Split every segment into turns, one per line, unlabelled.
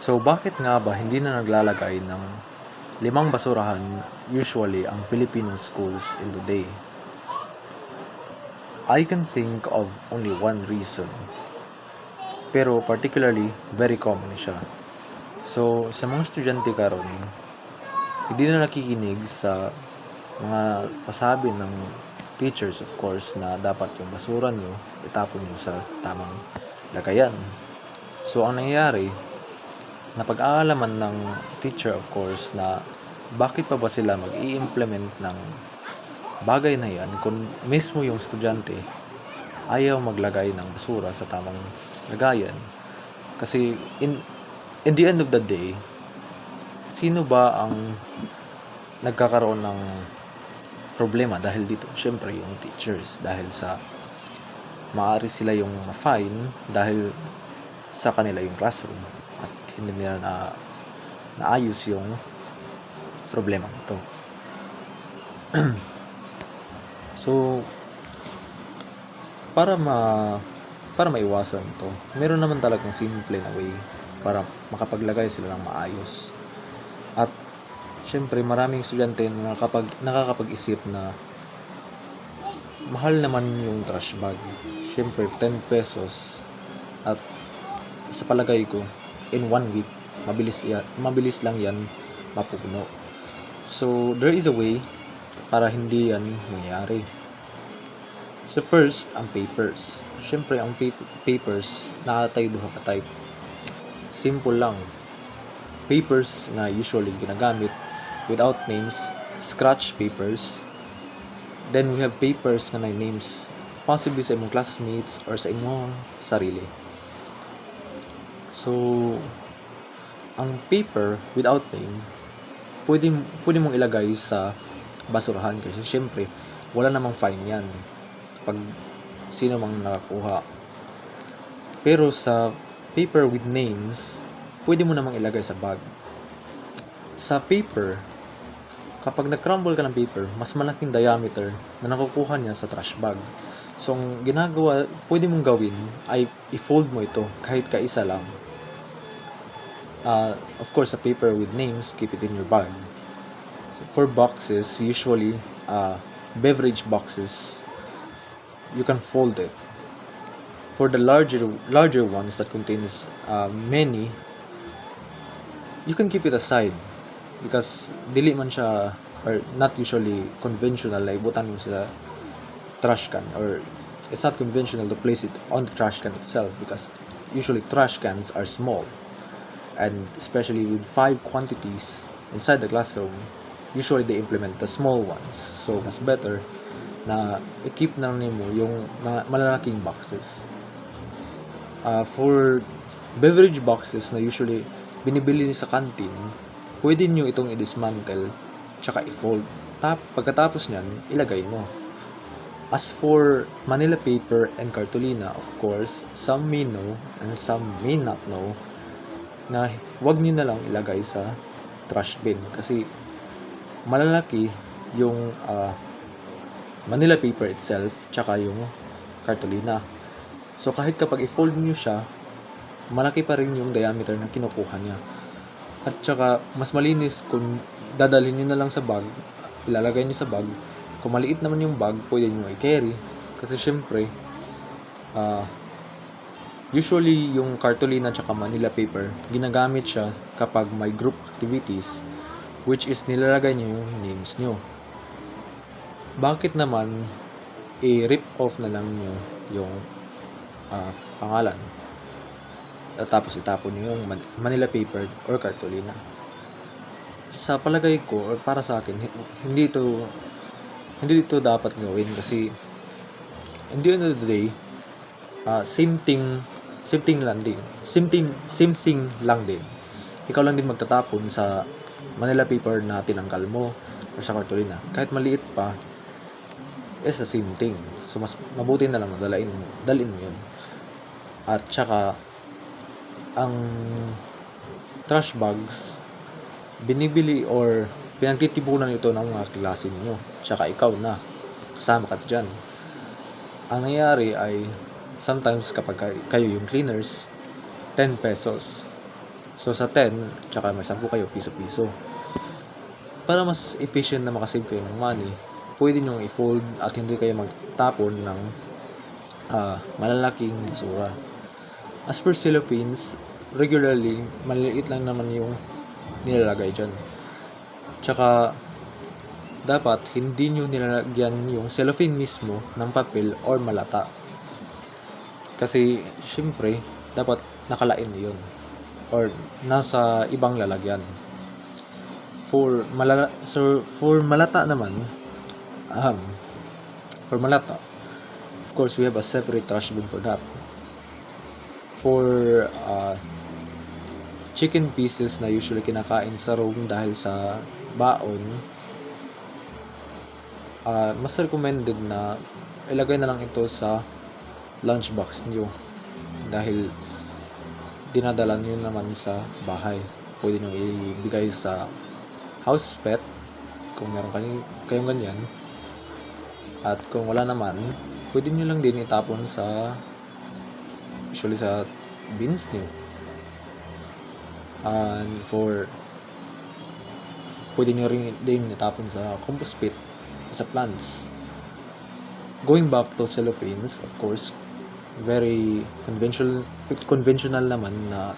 So, bakit nga ba hindi na naglalagay ng 5 basurahan usually ang Filipino schools in today? I can think of only one reason, pero particularly very common siya. So, sa mga estudyante karon, hindi na nakikinig sa mga pasabi ng teachers, of course, na dapat yung basura nyo itapon nyo sa tamang lagayan. So, ang nangyayari, napag-aalaman ng teacher, of course, na bakit pa ba sila mag-i-implement ng bagay na yan kung mismo yung estudyante ayaw maglagay ng basura sa tamang lagayan. Kasi in the end of the day, sino ba ang nagkakaroon ng problema dahil dito? Siyempre yung teachers, dahil sa maaari sila yung ma-fine dahil sa kanila yung classroom at hindi nila naayos yung problema nito. So, para maiwasan to, meron naman talagang simple na way para makapaglagay sila ng maayos. At syempre maraming estudyante na nakakapag-isip na mahal naman yung trash bag. Syempre 10 pesos at sa palagay ko in 1 week mabilis lang yan mapupuno. So there is a way para hindi yan mangyari. So first, ang papers. Syempre ang papers nakatay duha ka type. Simple lang. Papers na usually ginagamit without names, scratch papers. Then we have papers na may names, possibly sa imong classmates or sa imong sarili. So ang paper without name pwede mong ilagay sa basurahan kasi syempre wala namang fine yan pag sino mang nakakuha. Pero sa paper with names, pwede mo namang ilagay sa bag. Sa paper, kapag nag-crumble ka ng paper, mas malaking diameter na nakukuha niya sa trash bag. So, ang ginagawa, pwede mong gawin ay i-fold mo ito kahit kaisa lang. Of course, sa paper with names, keep it in your bag. For boxes, usually, beverage boxes, you can fold it. For the larger ones that contains many, you can keep it aside because dili man siya or not usually conventional like ibutan mo sa trash can, or it's not conventional to place it on the trash can itself because usually trash cans are small, and especially with 5 quantities inside the classroom, usually they implement the small ones. So mas better na i-keep na nimo yung mga malalaking boxes. For beverage boxes na usually binibili sa canteen, pwede nyo itong i-dismantle tsaka i-fold. Pagkatapos nyan, ilagay mo. As for Manila paper and cartolina, of course, some may know and some may not know na wag nyo na lang ilagay sa trash bin kasi malalaki yung Manila paper itself tsaka yung cartolina. So kahit kapag i-fold niyo siya, malaki pa rin yung diameter na kinukuha niya. At tsaka mas malinis kung dadalhin niyo na lang sa bag, ilalagay niyo sa bag. Kung maliit naman yung bag, pwede niyo i-carry kasi syempre usually yung cartolina tsaka Manila paper, ginagamit siya kapag may group activities, which is nilalagay niyo yung names niyo. Bakit naman i-rip off na lang nyo yung pangalan at tapos itapon nyo yung Manila paper or cartolina? Sa palagay ko or para sa akin, hindi ito dapat gawin kasi in the end of the day, same thing lang din. Ikaw lang din magtatapon sa Manila paper na tinanggal mo or sa cartolina. Kahit maliit pa, is the same thing. So mas mabuti na lang dalhin mo yun. At saka ang trash bags binibili or pinagtitipunan ito ng mga klase niyo. Tsaka ikaw na kasama ka dyan. Ang nangyayari ay sometimes kapag kayo yung cleaners, 10 pesos. So sa 10, tsaka may 10 kayo, piso-piso. Para mas efficient na makasave kayo ng money, pwede nyo i-fold at hindi kayo magtapon ng malalaking basura. As per cellophanes, regularly, maliliit lang naman yung nilalagay dyan. Tsaka, dapat hindi nyo nilalagyan yung cellophane mismo ng papel or malata. Kasi, syempre, dapat nakalain yun. Or nasa ibang lalagyan. For malata naman, for malata, of course, we have a separate trash bin for that. For chicken pieces na usually kinakain sa room dahil sa baon, mas recommended na ilagay na lang ito sa lunchbox nyo dahil dinadala nyo naman sa bahay. Pwede nyo ibigay sa house pet kung meron kayong ganyan, at kung wala naman, pwede nyo lang din itapon usually sa bins nyo. And pwede nyo rin din itapon sa compost pit, sa plants. Going back to cellophanes, of course, very conventional naman na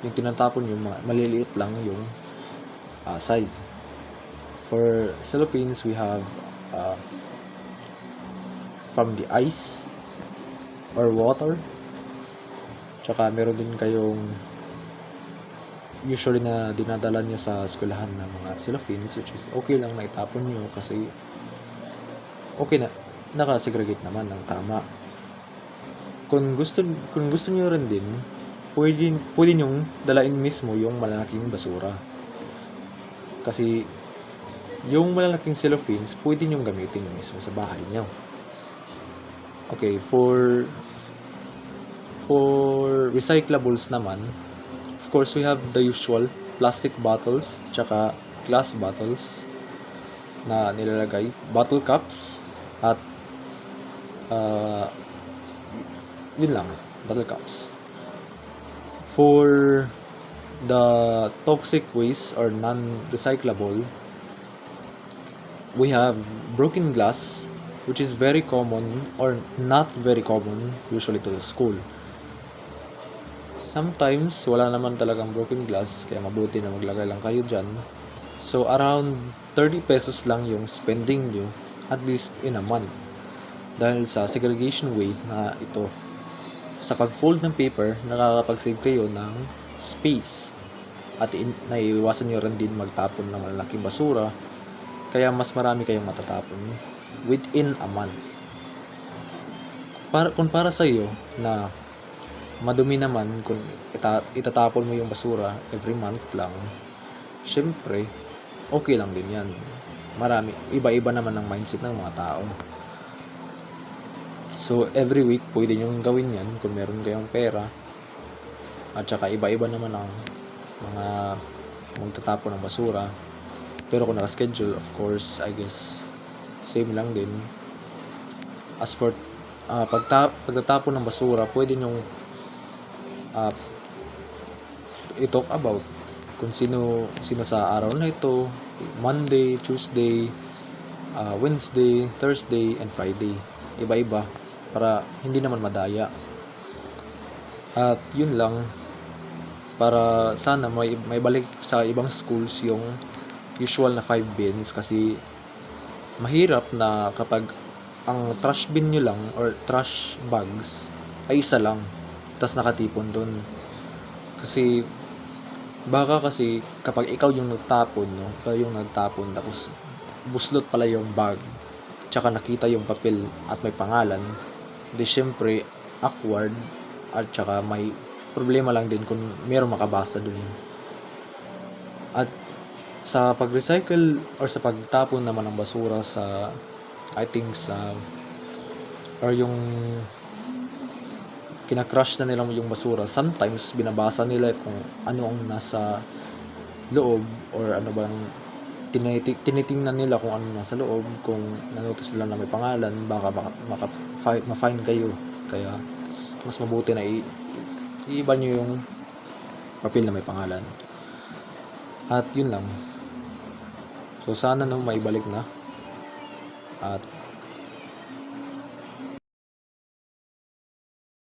yung tinatapon yung maliliit lang yung size. For cellophanes, we have from the ice or water. Tsaka meron din kayong usually na dinadala nyo sa eskwelahan ng mga cellophanes, which is okay lang na itapon nyo kasi okay na, nakasegregate naman ng tama. Kung gusto nyo rin din, pwede nyong dalain mismo yung malalaking basura. Kasi yung malalaking cellophanes, pwede nyong gamitin mismo sa bahay nyo. Okay, for recyclables naman, of course, we have the usual plastic bottles, tsaka glass bottles na nilalagay, bottle cups, at yun lang, bottle cups. For the toxic waste or non-recyclable, we have broken glass, which is very common or not very common usually to the school. Sometimes, wala naman talagang broken glass, kaya mabuti na maglagay lang kayo dyan. So, around 30 pesos lang yung spending nyo, at least in a month. Dahil sa segregation way na ito. Sa pag-fold ng paper, nakakapag-save kayo ng space. At naiiwasan nyo rin din magtapon ng malalaking basura. Kaya mas marami kayong matatapon within a month. Kung para sa iyo na madumi naman kung itatapon mo yung basura every month lang, syempre okay lang din yan. Iba-iba naman ang mindset ng mga tao. So every week pwede nyo gawin yan kung meron kayong pera. At saka iba-iba naman ang mga magtatapon ng basura. Pero kung naka-schedule, of course, I guess same lang din. As for pagtatapon ng basura, pwede nyong i-talk about kung sino sa araw na ito, Monday, Tuesday, Wednesday, Thursday, and Friday. Iba-iba para hindi naman madaya. At yun lang, para sana may balik sa ibang schools yung usual na 5 bins, kasi mahirap na kapag ang trash bin nyo lang or trash bags ay isa lang, tas nakatipon dun. Kasi baka kasi kapag ikaw yung nagtapon, no? Ikaw yung nagtapon tapos buslot pala yung bag, tsaka nakita yung papel at may pangalan, di syempre awkward, at tsaka may problema lang din kung mayroong makabasa dun. At sa pag-recycle or sa pagtapon naman ng basura sa or yung kinakrush na nila yung basura, sometimes binabasa nila kung ano ang nasa loob, or ano bang tinitingnan nila kung ano nasa loob. Kung nanotice nila na may pangalan, baka ma-fine kayo. Kaya mas mabuti na iiba nyo yung papel na may pangalan. At yun lang. So sana no maibalik na. At